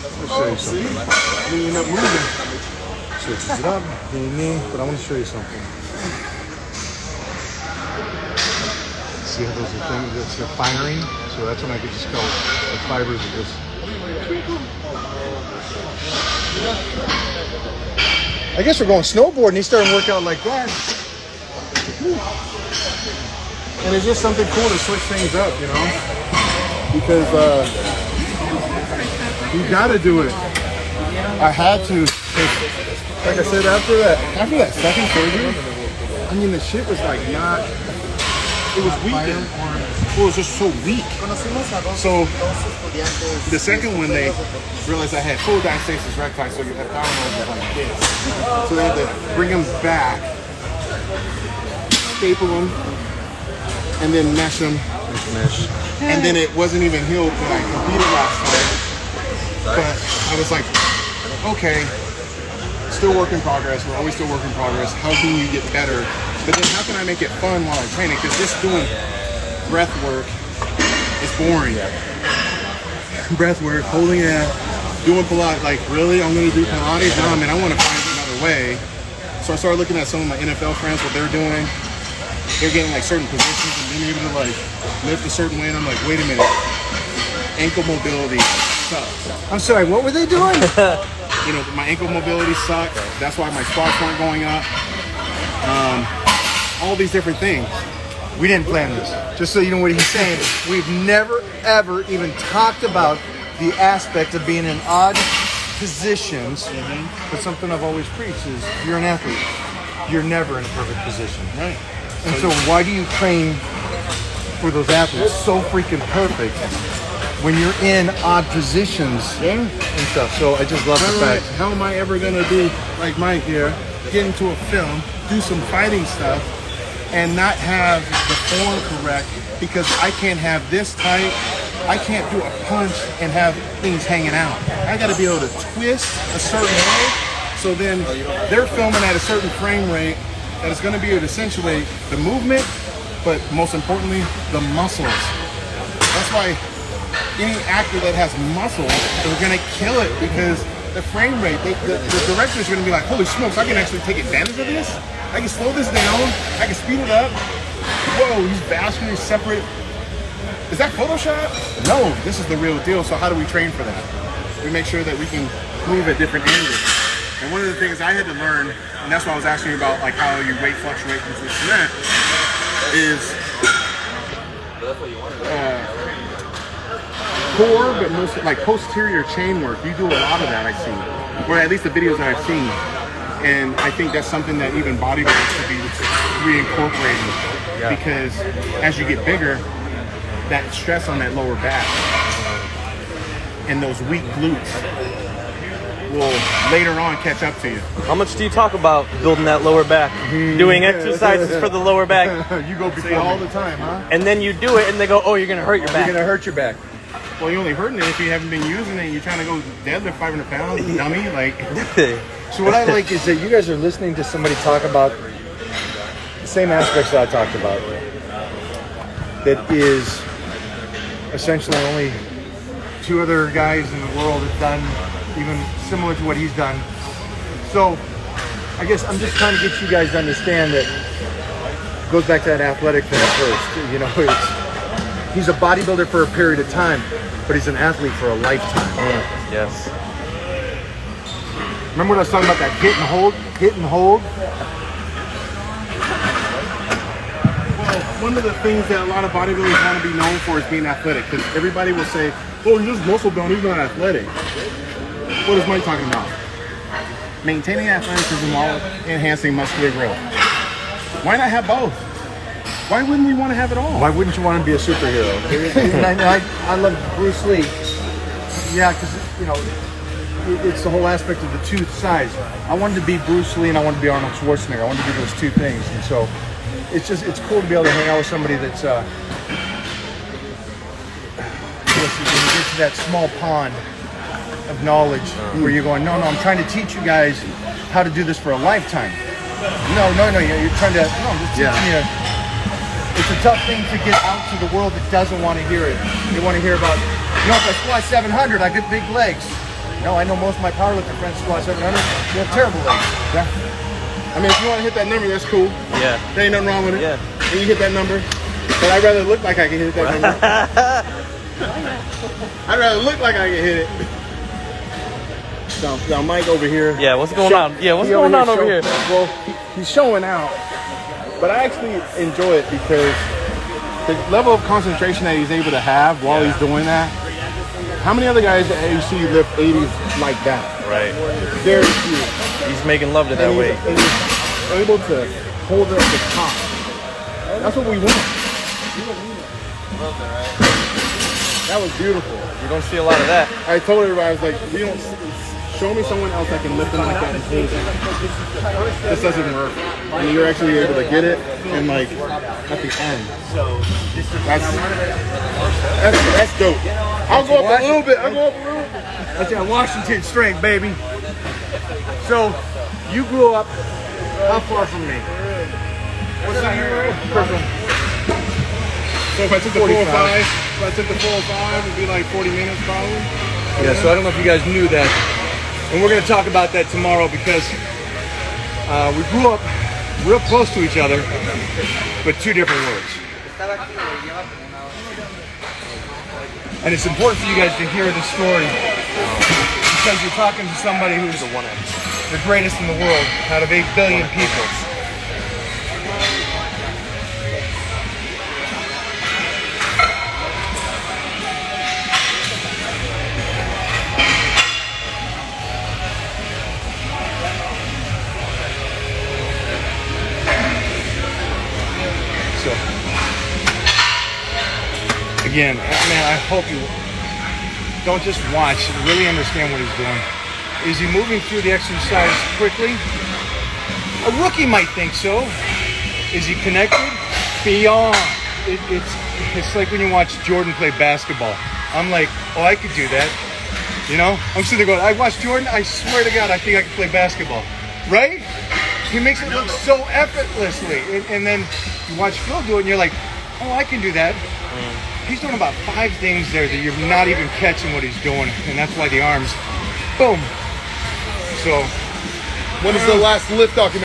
Let me show you something. When you end up moving, switches it up, but I want to show you something. See how those are things that's firing? So that's when I could just go, the fibers are just. I guess we're going snowboarding. He's starting to work out like that. And it's just something cool to switch things up, you know? Because you gotta do it. I had to. Like I said, after that second surgery, I mean, the shit was like not, it was weak. It was just so weak. So the second one, they realized I had full diastasis recti, so you have abdominals like this. So they had to bring them back, staple them, and then mesh them. Mesh. And then it wasn't even healed when I competed last time. But I was like, okay, still work in progress. We're always still work in progress. How can you get better? But then how can I make it fun while I'm training? Because just doing breath work is boring. Breath work, holding it, doing Pilates. Like, really? I'm going to do Pilates? No, man, I want to find another way. So I started looking at some of my NFL friends, what they're doing. They're getting like certain positions and being able to like lift a certain way. And I'm like, wait a minute. Ankle mobility sucks. I'm sorry, what were they doing? You know, my ankle mobility sucks. That's why my squats weren't going up. All these different things. We didn't plan this. Just so you know what he's saying, we've never, ever even talked about the aspect of being in odd positions. But something I've always preached is, you're an athlete. You're never in a perfect position. Right. And so why do you train for those athletes so freaking perfect when you're in odd positions and stuff? So I just love the fact. How am I ever going to be like Mike here, get into a film, do some fighting stuff, and not have the form correct because I can't have this tight. I can't do a punch and have things hanging out. I got to be able to twist a certain way. So then they're filming at a certain frame rate that is going to be able to accentuate the movement, but most importantly, the muscles. That's why any actor that has muscle, they're going to kill it because the frame rate, the director's going to be like, holy smokes, I can actually take advantage of this. I can slow this down. I can speed it up. Whoa, he's vascularly separate. Is that Photoshop? No, this is the real deal. So how do we train for that? We make sure that we can move at different angles. And one of the things I had to learn, and that's why I was asking you about like how you weight fluctuate and this and that, is core, but most like posterior chain work. You do a lot of that, I see, or at least the videos that I've seen. And I think that's something that even bodybuilders should be reincorporating because as you get bigger, that stress on that lower back and those weak glutes will later on catch up to you. How much do you talk about building that lower back? Doing exercises for the lower back? You go before all the time, huh? And then you do it and they go, oh, you're going to hurt your back. You're going to hurt your back. Well, you're only hurting it if you haven't been using it and you're trying to go deadlift 500 pounds, dummy. Like, so what I like is that you guys are listening to somebody talk about the same aspects that I talked about. That is essentially only two other guys in the world have done even similar to what he's done. So I guess I'm just trying to get you guys to understand that it goes back to that athletic thing first. You know, he's a bodybuilder for a period of time, but he's an athlete for a lifetime. Yes. Remember when I was talking about that hit and hold? Hit and hold? well, one of the things that a lot of bodybuilders want to be known for is being athletic, because everybody will say, oh, he's just muscle bound, he's not athletic. What is Mike talking about? Maintaining athleticism while enhancing muscular growth. Why not have both? Why wouldn't we want to have it all? Why wouldn't you want to be a superhero? I love Bruce Lee. Yeah, because, you know, it's the whole aspect of the two sides. I wanted to be Bruce Lee and I wanted to be Arnold Schwarzenegger. I wanted to be those two things. And so it's cool to be able to hang out with somebody that's, when you get to that small pond of knowledge where you're going, no, I'm trying to teach you guys how to do this for a lifetime. No, you're trying to, no, I'm just teaching you. It's a tough thing to get out to the world that doesn't want to hear it. They want to hear about, you know, if I squat 700, I get big legs. No, I know most of my powerlifting friends squat 700. They have terrible legs. Yeah. I mean, if you want to hit that number, that's cool. Yeah. There ain't nothing wrong with it. Yeah. And you hit that number. But I'd rather look like I can hit that number. I'd rather look like I can hit it. Now Mike over here. Yeah, what's going on? Yeah, what's going on over here? Well, he's showing out. But I actually enjoy it because the level of concentration that he's able to have while he's doing that. How many other guys that you see lift 80s like that? Right. Very few. He's making love to that And weight. he's able to hold it at the top. That's what we want. That was beautiful. You don't see a lot of that. I told everybody, I was like, we don't show me someone else that can lift them like that and hold it. This doesn't work. And you're actually able to get it and like at the end. That's dope. I'll go up a little bit. That's that Washington strength, baby. So, you grew up how far from me? What's that here? So if I took the 405, it'd be like 40 minutes probably. Yeah, so I don't know if you guys knew that. And we're going to talk about that tomorrow because we grew up real close to each other, but two different words. And it's important for you guys to hear the story because you're talking to somebody who's the greatest in the world out of 8 billion people. So, again, man, I hope you don't just watch, really understand what he's doing. Is he moving through the exercise quickly? A rookie might think so. Is he connected? Beyond. It's like when you watch Jordan play basketball. I'm like, oh, I could do that. You know? I'm sitting there going, I watch Jordan, I swear to God, I think I could play basketball. Right? He makes it look so effortlessly. And then you watch Phil do it and you're like, oh, I can do that. He's doing about 5 things there that you're not even catching what he's doing. And that's why the arms, boom. So, When is the last lift document?